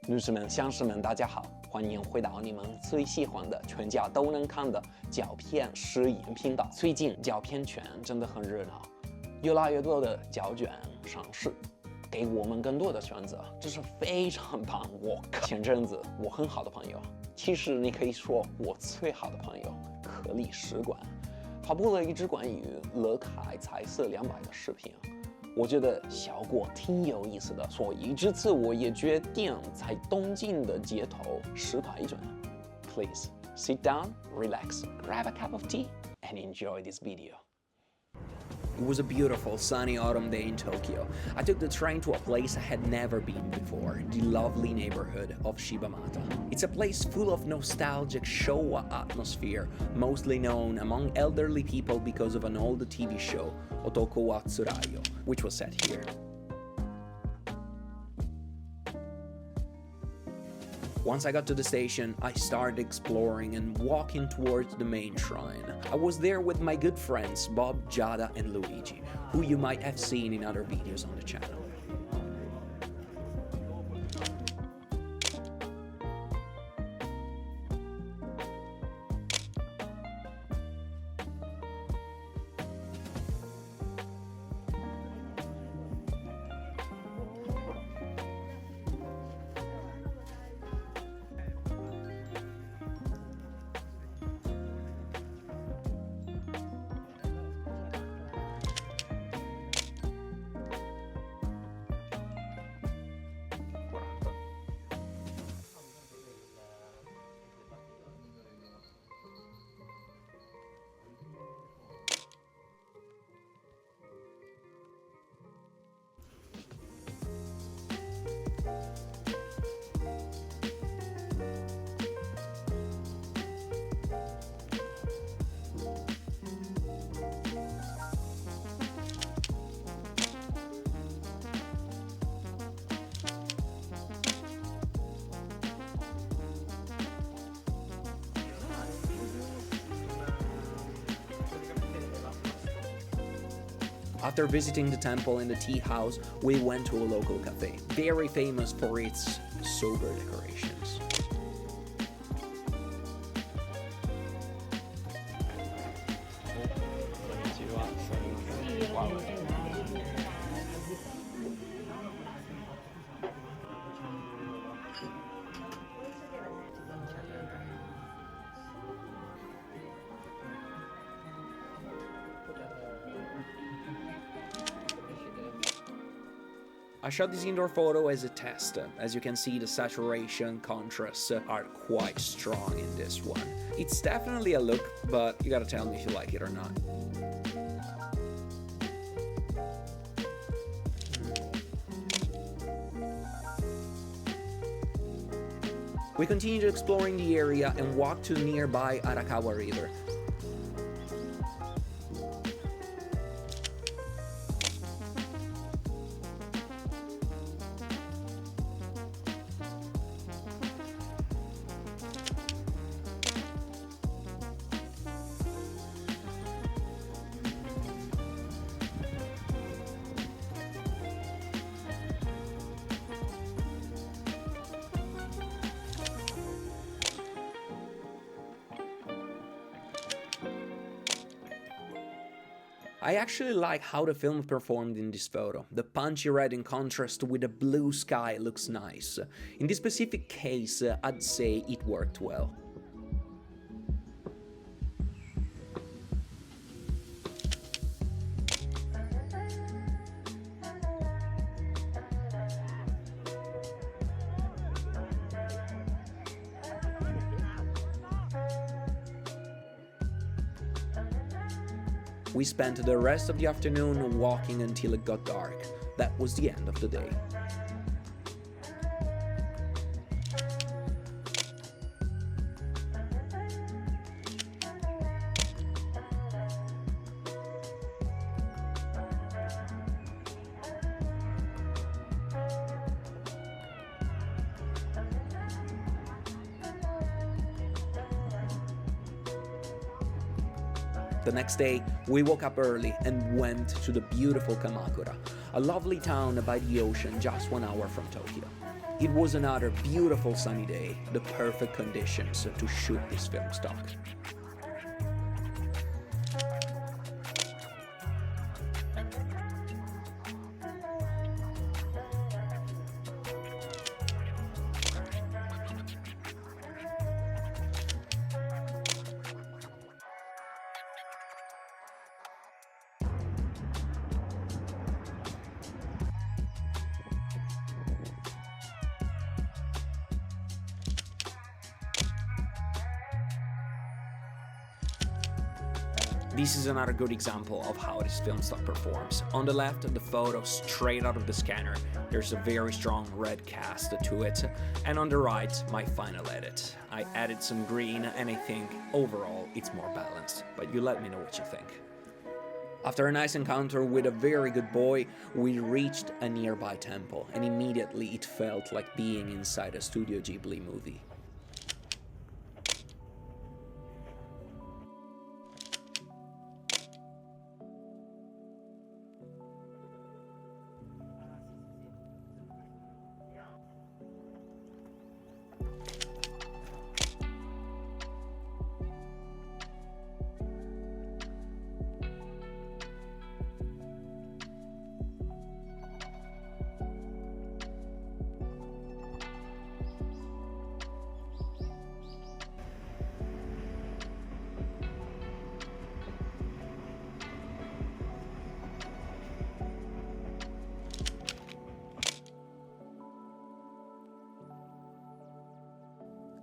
女士们、乡士们，大家好，欢迎回到你们最喜欢的全家都能看的胶片试映频道。最近胶片圈真的很热闹，越来越多的胶卷上市，给我们更多的选择，这是非常棒。我靠，前阵子我很好的朋友，其实你可以说我最好的朋友颗粒时馆，发布了一支关于乐开彩色200的视频。我觉得效果挺有意思的，所以这次我也决定在东京的街头实拍一转。Please sit down, relax, grab a cup of tea, and enjoy this video. It was a beautiful sunny autumn day in Tokyo. I took the train to a place I had never been before, the lovely neighborhood of Shibamata. It's a place full of nostalgic Showa atmosphere, mostly known among elderly people because of an old TV show, Otoko wa Tsurayo, which was set here. Once I got to the station, I started exploring and walking towards the main shrine. I was there with my good friends Bob, Jada, and Luigi, who you might have seen in other videos on the channel. After visiting the temple and the tea house, we went to a local cafe, very famous for its sober decorations. I shot this indoor photo as a test. As you can see, the saturation contrasts are quite strong in this one. It's definitely a look, but you gotta tell me if you like it or not. We continued exploring the area and walked to the nearby Arakawa River. I actually like how the film performed in this photo. The punchy red in contrast with the blue sky looks nice. In this specific case, I'd say it worked well. We spent the rest of the afternoon walking until it got dark. That was the end of the day. The next day, we woke up early and went to the beautiful Kamakura, a lovely town by the ocean just 1 hour from Tokyo. It was another beautiful sunny day, the perfect conditions to shoot this film stock. This is another good example of how this film stock performs. On the left, the photo straight out of the scanner. There's a very strong red cast to it. And on the right, my final edit. I added some green and I think overall it's more balanced. But you let me know what you think. After a nice encounter with a very good boy, we reached a nearby temple and immediately it felt like being inside a Studio Ghibli movie.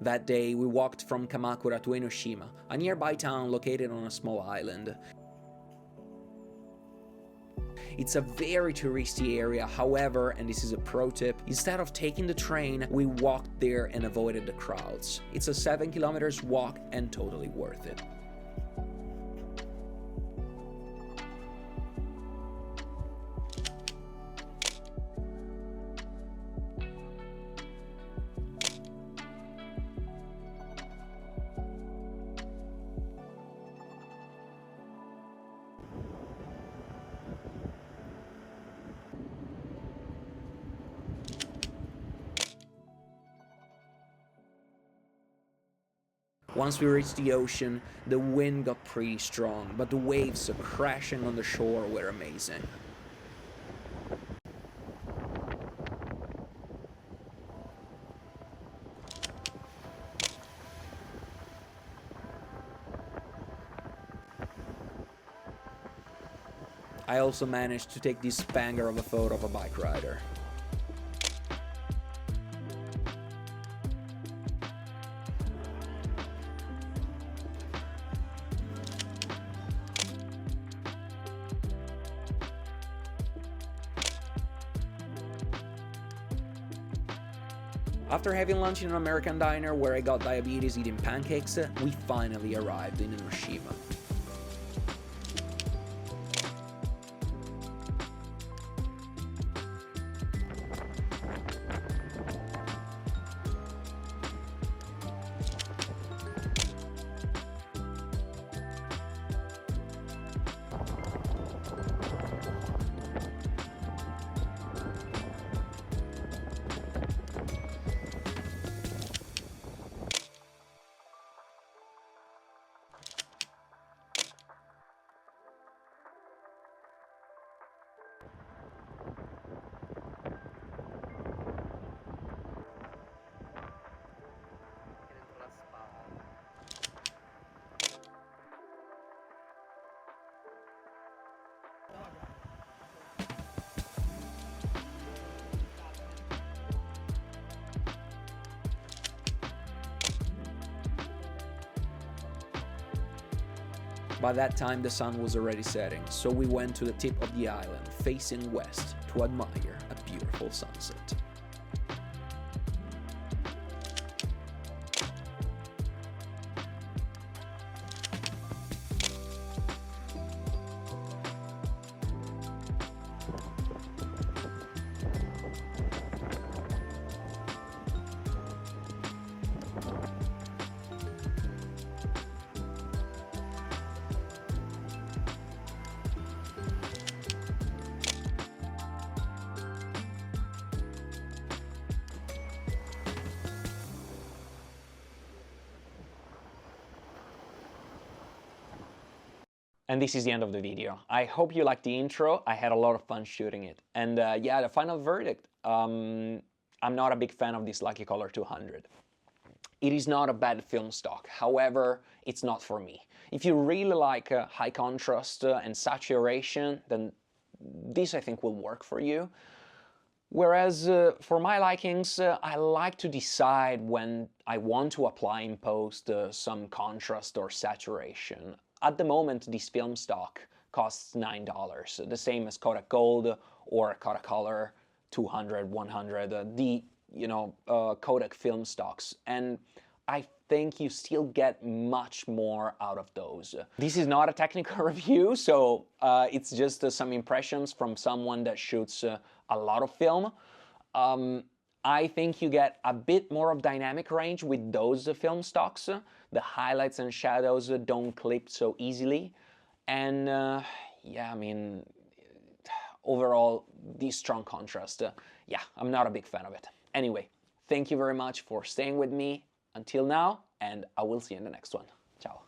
That day, we walked from Kamakura to Enoshima, a nearby town located on a small island. It's a very touristy area, however, and this is a pro tip, instead of taking the train, we walked there and avoided the crowds. It's a 7 kilometers walk and totally worth it. Once we reached the ocean, the wind got pretty strong, but the waves crashing on the shore were amazing. I also managed to take this banger of a photo of a bike rider. After having lunch in an American diner where I got diabetes eating pancakes, we finally arrived in Enoshima. By that time the sun was already setting, so we went to the tip of the island, facing west, to admire a beautiful sunset. And this is the end of the video. I hope you liked the intro. I had a lot of fun shooting it. And yeah, the final verdict. I'm not a big fan of this Lucky Color 200. It is not a bad film stock. However, it's not for me. If you really like high contrast and saturation, then this I think will work for you. Whereas for my likings, I like to decide when I want to apply in post some contrast or saturation. At the moment, this film stock costs $9, the same as Kodak Gold or Kodak Color 200, 100, the Kodak film stocks. And I think you still get much more out of those. This is not a technical review, so it's just some impressions from someone that shoots a lot of film. I think you get a bit more of dynamic range with those film stocks. The highlights and shadows don't clip so easily. And yeah, I mean, overall, the strong contrast, yeah, I'm not a big fan of it. Anyway, thank you very much for staying with me until now, and I will see you in the next one. Ciao.